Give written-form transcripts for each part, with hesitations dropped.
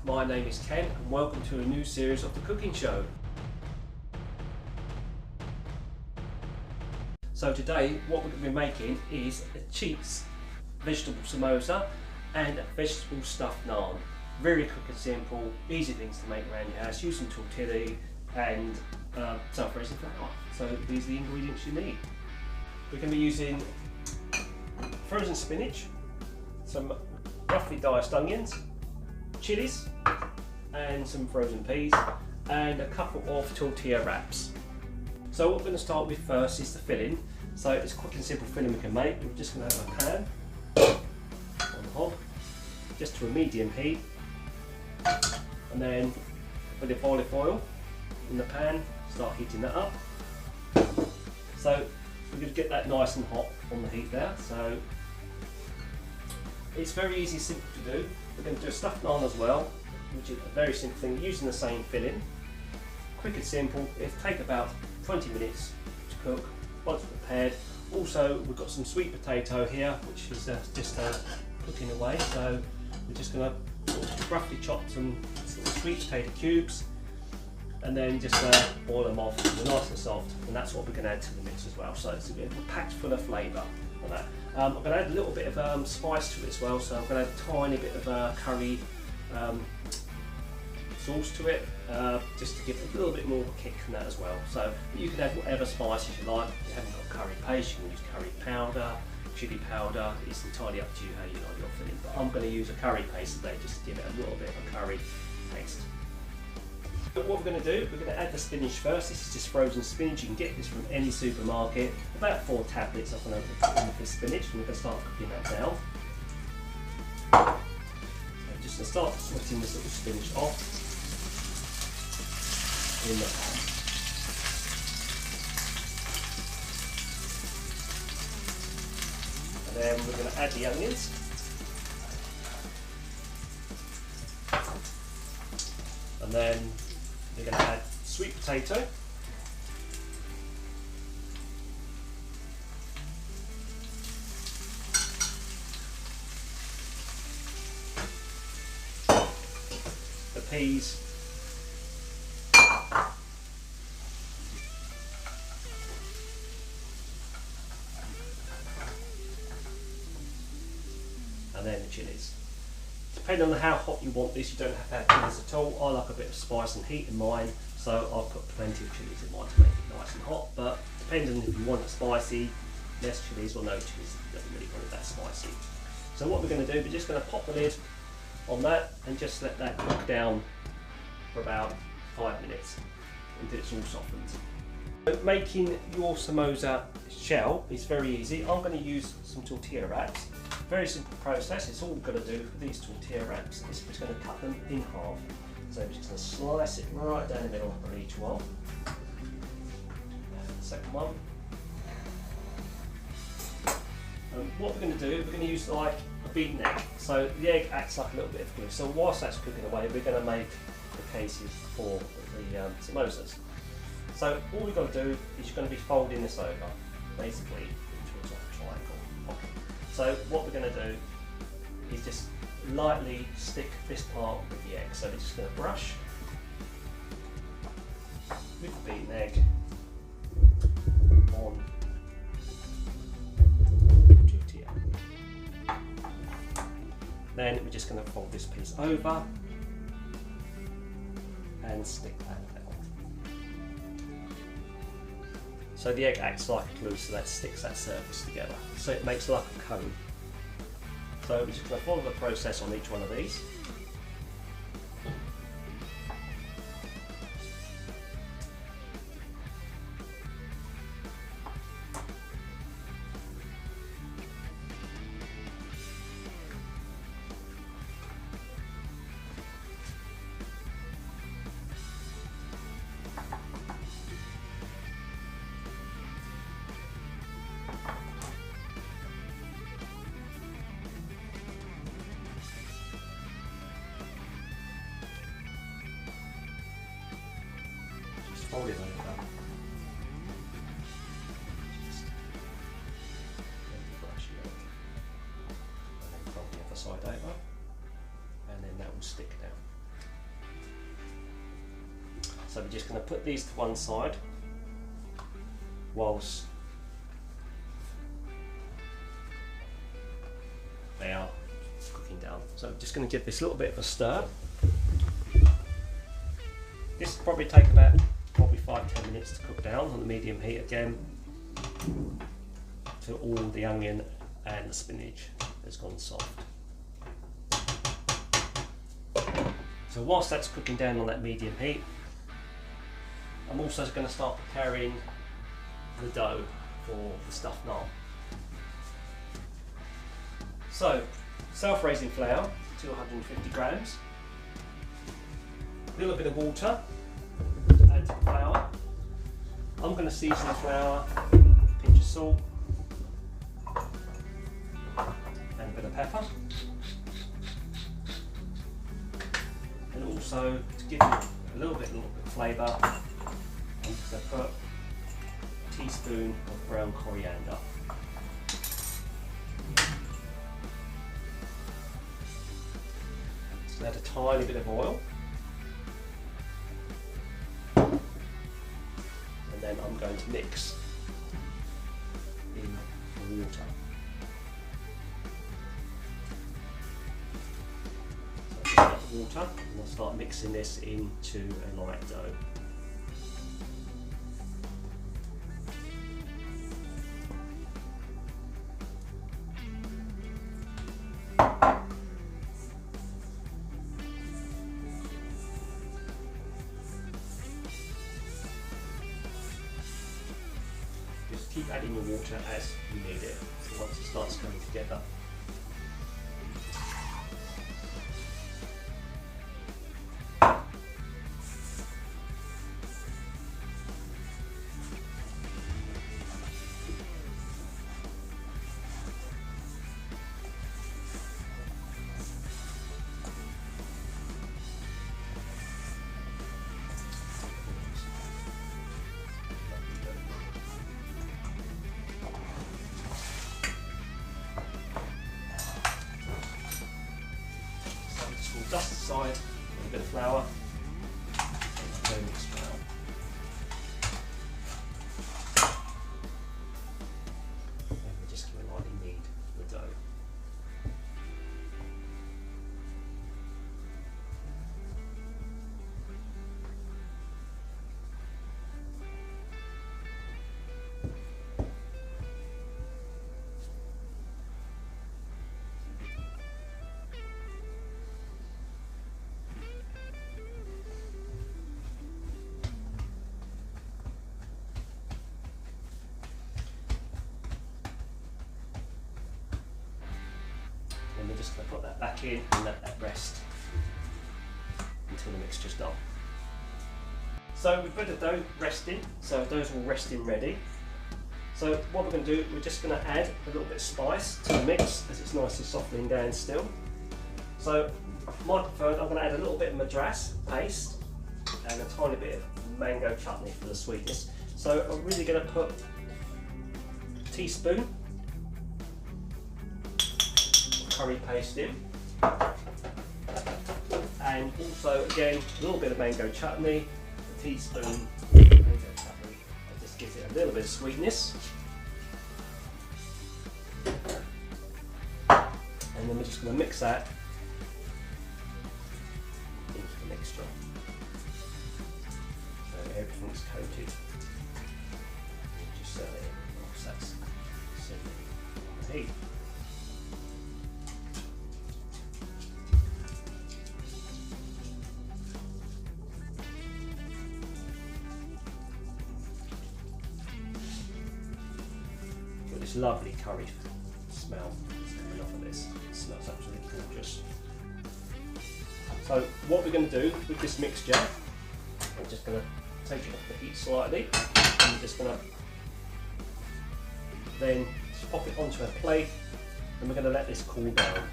my name is Ken and welcome to a new series of the cooking show. So today what we're going to be making is a cheese vegetable samosa and a vegetable stuffed naan. Very quick and simple, easy things to make around your house. Use some tortilla and self-raising flour. So these are the ingredients you need. We're going to be using frozen spinach, some roughly diced onions, chilies and some frozen peas and a couple of tortilla wraps. So what we're going to start with first is the filling. So it's a quick and simple filling we can make. We're just going to have a pan on the hob, just to a medium heat, and then with the olive oil in the pan, start heating that up. So we're going to get that nice and hot on the heat there. So it's very easy, simple to do. We're going to do a stuffed naan as well, which is a very simple thing, using the same filling. Quick and simple. It'll take about 20 minutes to cook once prepared. Also, we've got some sweet potato here, which is just cooking away. So we're just going to roughly chop some sweet potato cubes and then just boil them off. They're nice and soft, and that's what we're going to add to the mix as well. So it's a bit packed full of flavour on that. I'm going to add a little bit of spice to it as well. So I'm going to add a tiny bit of curry sauce to it, just to give it a little bit more of a kick from that as well. So you can add whatever spices you like. If you haven't got curry paste, you can use curry powder, chili powder. It's entirely up to you how you like your filling. But I'm going to use a curry paste today just to give it a little bit of a curry taste. But what we're going to do, we're going to add the spinach first. This is just frozen spinach. You can get this from any supermarket. About 4 tablets I'm going to put in the spinach, and we're going to start cooking that down. So just to start sweating this little spinach off in the pan. And then we're going to add the onions. And then we're going to add sweet potato. The peas. And then the chilies. Depending on how hot you want this, you don't have to add chilies at all. I like a bit of spice and heat in mine, so I'll put plenty of chilies in mine to make it nice and hot. But depending if you want it spicy, less chilies or no chilies, you don't really want it that spicy. So what we're going to do, we're just going to pop the lid on that and just let that cook down for about 5 minutes until it's all softened. So making your samosa shell is very easy. I'm going to use some tortilla wraps. Very simple process. It's all we've got to do for these tortilla wraps is we're just going to cut them in half. So we're just going to slice it right down the middle of each one. And the second one. And what we're going to do, we're going to use like a beaten egg. So the egg acts like a little bit of glue. So whilst that's cooking away, we're going to make the cases for the samosas. So all we've got to do is you're going to be folding this over, basically into a triangle. Okay. So what we're going to do is just lightly stick this part with the egg. So we're just going to brush with the beaten egg on the tortilla. Then we're just going to fold this piece over and stick that down. So the egg acts like a glue, so that sticks that surface together. So it makes like a cone. So we're just going to follow the process on each one of these. Fold it over. Just brush it over. And then fold the other side over. And then that will stick down. So we're just going to put these to one side whilst they are cooking down. So I'm just going to give this a little bit of a stir. This will probably take about 5-10 minutes to cook down on the medium heat again, till all the onion and the spinach has gone soft. So whilst that's cooking down on that medium heat, I'm also going to start preparing the dough for the stuffed naan. So, self-raising flour, 250 grams, a little bit of water, add to the flour. I'm going to season the flour with a pinch of salt and a bit of pepper. And also, to give it a little bit of flavour, I'm just going to put a teaspoon of ground coriander. So add a tiny bit of oil. And then I'm going to mix in the water. So I'll just add the water and I'll start mixing this into a light dough. Just keep adding your water as you need it, so once it starts coming together. Dust aside with a bit of flour, dough mixed well. And we're just going to lightly knead the dough. And we're just going to put that back in and let that rest until the mixture's done. So we've got the dough resting, so the dough's all resting ready. So what we're going to do, we're just going to add a little bit of spice to the mix as it's nicely softening down still. So my preferred, I'm going to add a little bit of madras paste and a tiny bit of mango chutney for the sweetness. So I'm really going to put a teaspoon curry paste in, and also again a little bit of mango chutney, a teaspoon of mango chutney, that just gives it a little bit of sweetness. And then we're just going to mix that into the mixture so everything's coated. Just set it in whilst that's sitting on the heat. This lovely curry smell is coming off of this. It smells absolutely gorgeous. So what we're going to do with this mixture, I'm just going to take it off the heat slightly, and we're just going to then just pop it onto a plate, and we're going to let this cool down.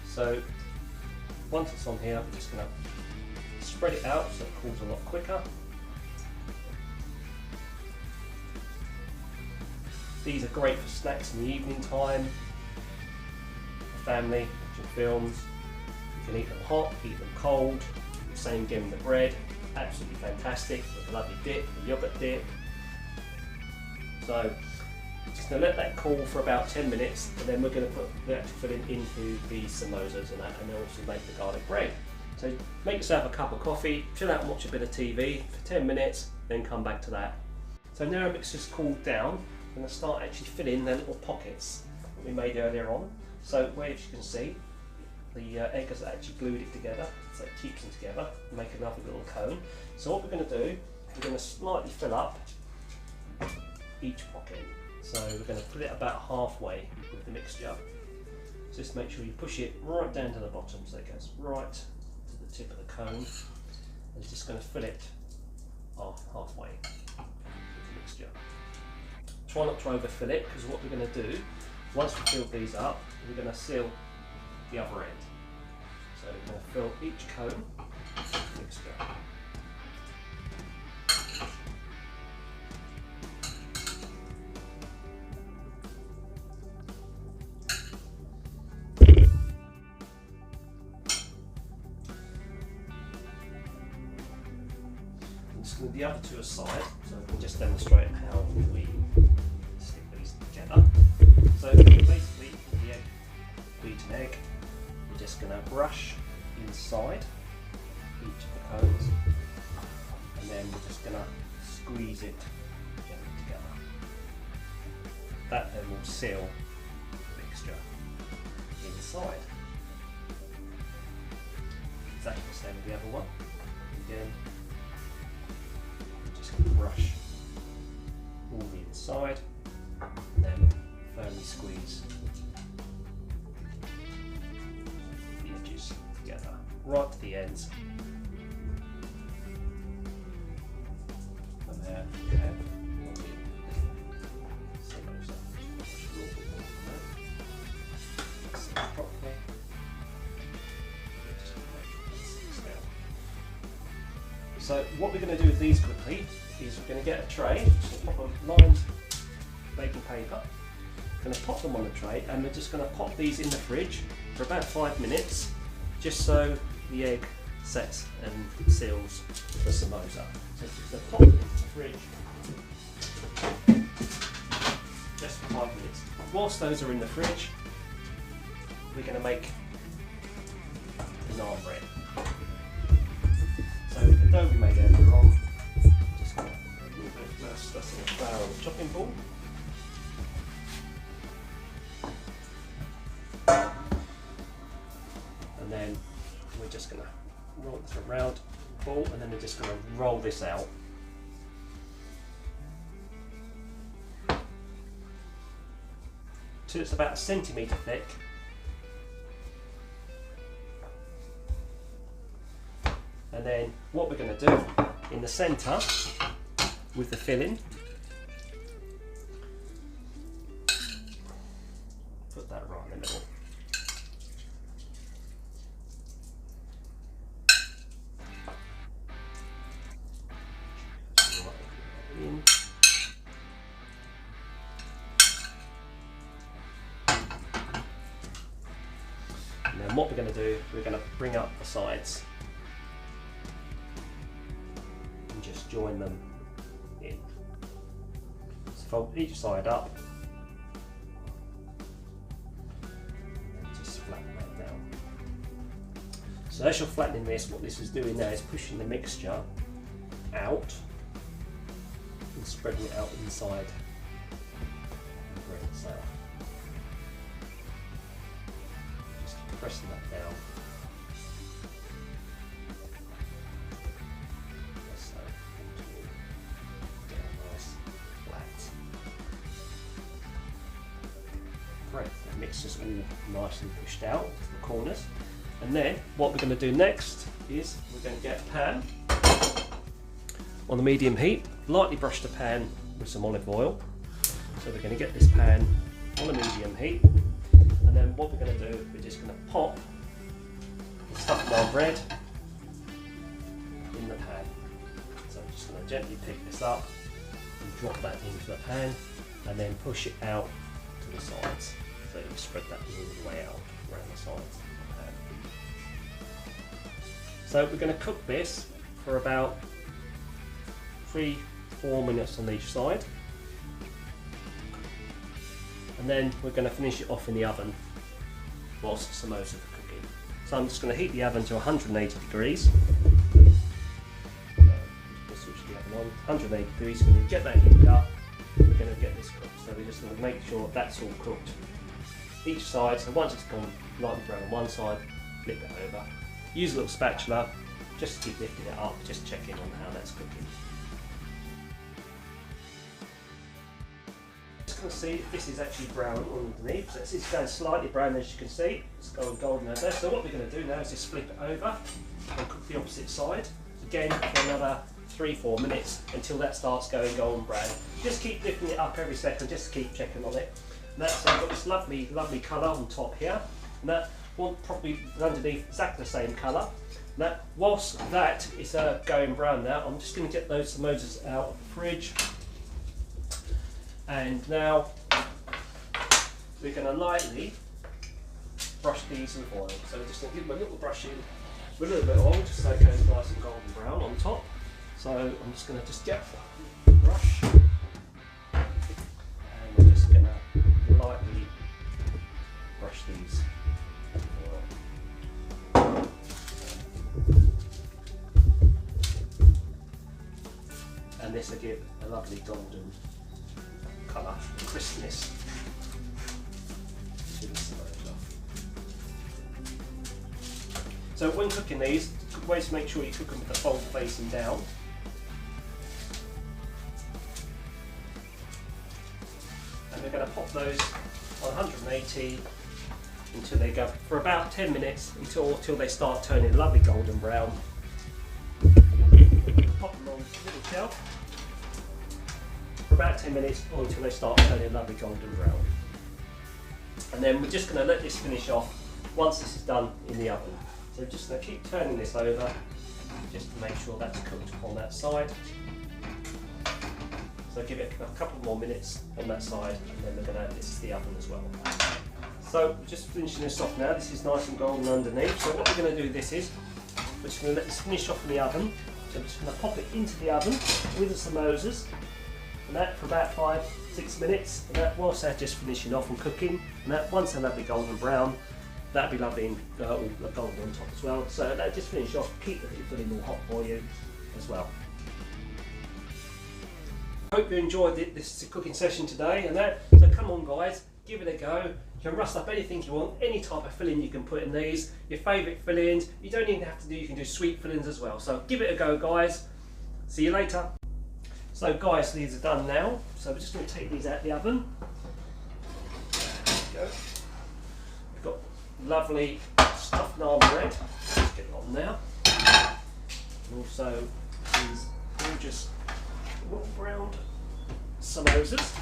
So once it's on here, we're just going to spread it out so it cools a lot quicker. These are great for snacks in the evening time, for family, watching films. You can eat them hot, eat them cold, Same again with the bread, absolutely fantastic with a lovely dip, the yogurt dip. So just going to let that cool for about 10 minutes, and then we're going to put the actual filling into the samosas and then also make the garlic bread. So make yourself a cup of coffee, chill out and watch a bit of TV for 10 minutes, then come back to that. So now our mixture's cooled down, I'm going to start actually filling the little pockets that we made earlier on. So where, as you can see, the egg has actually glued it together, so it keeps them together, make a lovely little cone. So what we're going to do, we're going to slightly fill up each pocket. So we're going to put it about halfway with the mixture. So just make sure you push it right down to the bottom so it goes right to the tip of the cone. And just going to fill it halfway with the mixture. Try not to overfill it, because what we're going to do, once we fill these up, we're going to seal the other end. So we're going to fill each cone with mixture. The other two aside, so we can just demonstrate how we stick these together. So basically, the egg, beaten egg, we're just going to brush inside each of the cones, and then we're just going to squeeze it gently together. That then will seal the mixture inside. Exactly the same with the other one. Again, brush all the inside, and then firmly squeeze the edges together right to the ends. And there we have samosa. Seal properly. So what we're going to do with these quickly is we're going to get a tray, so pop a lined baking paper, going to pop them on the tray, and we're just going to pop these in the fridge for about 5 minutes, just so the egg sets and seals the samosa. So just going to pop it into the fridge just for 5 minutes. Whilst those are in the fridge, we're going to make the naan bread. So the dough we made earlier on, just going to a little bit first, that's in the flour on the chopping board. And then we're just going to roll this around the ball, and then we're just going to roll this out. Till it's about 1 centimetre thick. And then what we're going to do in the centre with the filling, put that right in the middle. In. And then what we're going to do, we're going to bring up the sides. Just join them in. So fold each side up and just flatten that down. So as you're flattening this, what this is doing now is pushing the mixture out and spreading it out inside the bread itself. Just pressing that down. Right, the mixture's all nicely pushed out to the corners. And then what we're going to do next is we're going to get a pan on the medium heat, lightly brush the pan with some olive oil. So we're going to get this pan on a medium heat, and then what we're going to do, we're just going to pop the stuffed naan bread in the pan. So I'm just going to gently pick this up and drop that into the pan, and then push it out to the sides. So you spread that all the way out around the sides of the pan. So we're going to cook this for about 3-4 minutes on each side, and then we're going to finish it off in the oven whilst the samosas are cooking. So I'm just going to heat the oven to 180 degrees. Just switch the oven on, 180 degrees. When you get that heated up, we're going to get this cooked. So we're just going to make sure that's all cooked each side. So once it's gone lightly brown on one side, flip it over. Use a little spatula, just keep lifting it up, just checking on how that's cooking. Just going to see if this is actually brown underneath. So it's going slightly brown, as you can see. It's going golden over there. So what we're going to do now is just flip it over and cook the opposite side. Again for another 3-4 minutes until that starts going golden brown. Just keep lifting it up every second, just keep checking on it. And that's got this lovely colour on top here. And that will probably underneath exactly the same colour. That whilst that is going brown now, I'm just going to get those samosas out of the fridge. And now we're going to lightly brush these with oil. So we're just going to give them a little brush in with a little bit of oil, just so it goes nice and golden brown on top. So I'm just going to just get the brush, and we're just going to lightly brush these with oil. And this will give a lovely golden colour and crispness to the samosa. So when cooking these, good way to make sure you cook them with the bowl facing down. And we're going to pop those on 180 until they go for about 10 minutes until they start turning lovely golden brown. Pop them on a little shelf for about 10 minutes or until they start turning lovely golden brown. And then we're just going to let this finish off once this is done in the oven. So we're just going to keep turning this over just to make sure that's cooked on that side. So give it a couple more minutes on that side, and then we're going to, this is the oven as well. So we're just finishing this off now. This is nice and golden underneath. So what we're going to do this is, we're just going to let this finish off in the oven. So I'm just going to pop it into the oven with the samosas, and that for about 5-6 minutes. And that whilst they're just finishing off and cooking, and that once they're lovely golden brown, that'd be lovely and all golden on top as well. So that just finish off, keep the filling all hot for you as well. Hope you enjoyed this cooking session today, and that. So come on guys, give it a go. You can rust up anything you want, any type of filling you can put in these. Your favourite fillings. You don't even have to do. You can do sweet fillings as well. So give it a go, guys. See you later. So guys, these are done now. So we're just going to take these out of the oven. There we go. We've got lovely stuffed naan bread. Let's get it on now. And also these gorgeous browned samosas.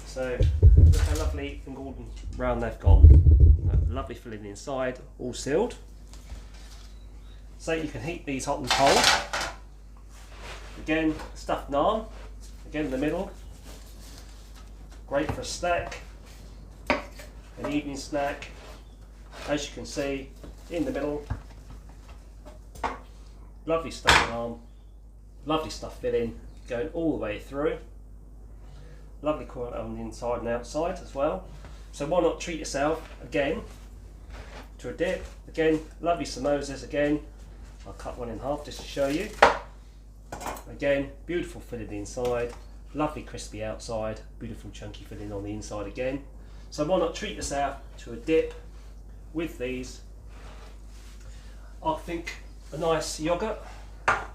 So look how lovely and golden brown they've gone. Lovely filling inside, all sealed. So you can heat these hot and cold. Again, stuffed naan, again in the middle. Great for a snack, an evening snack. As you can see, in the middle. Lovely stuffed naan, lovely stuffed filling, going all the way through. Lovely quality on the inside and outside as well. So why not treat yourself again to a dip. Again, lovely samosas again. I'll cut one in half just to show you. Again, beautiful filling inside, lovely crispy outside, beautiful chunky filling on the inside again. So why not treat yourself to a dip with these. I think a nice yoghurt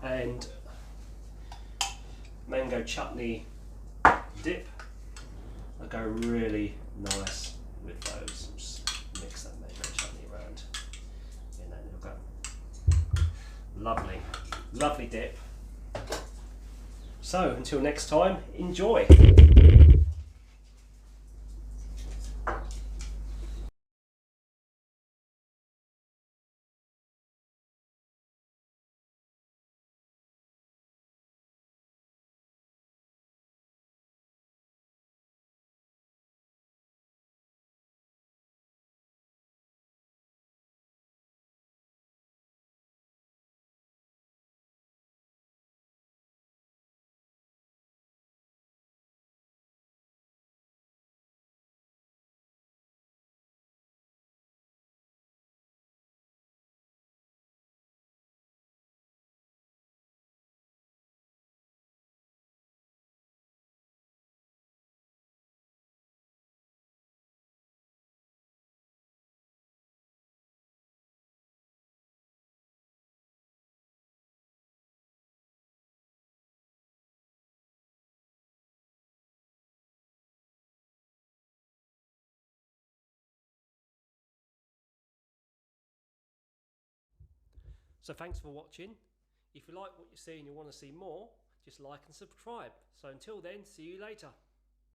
and mango chutney dip will go really nice with those. Just mix that mango chutney around in that yoghurt. Lovely, lovely dip. So until next time, enjoy. So thanks for watching. If you like what you see and you want to see more, just like and subscribe. So until then, see you later.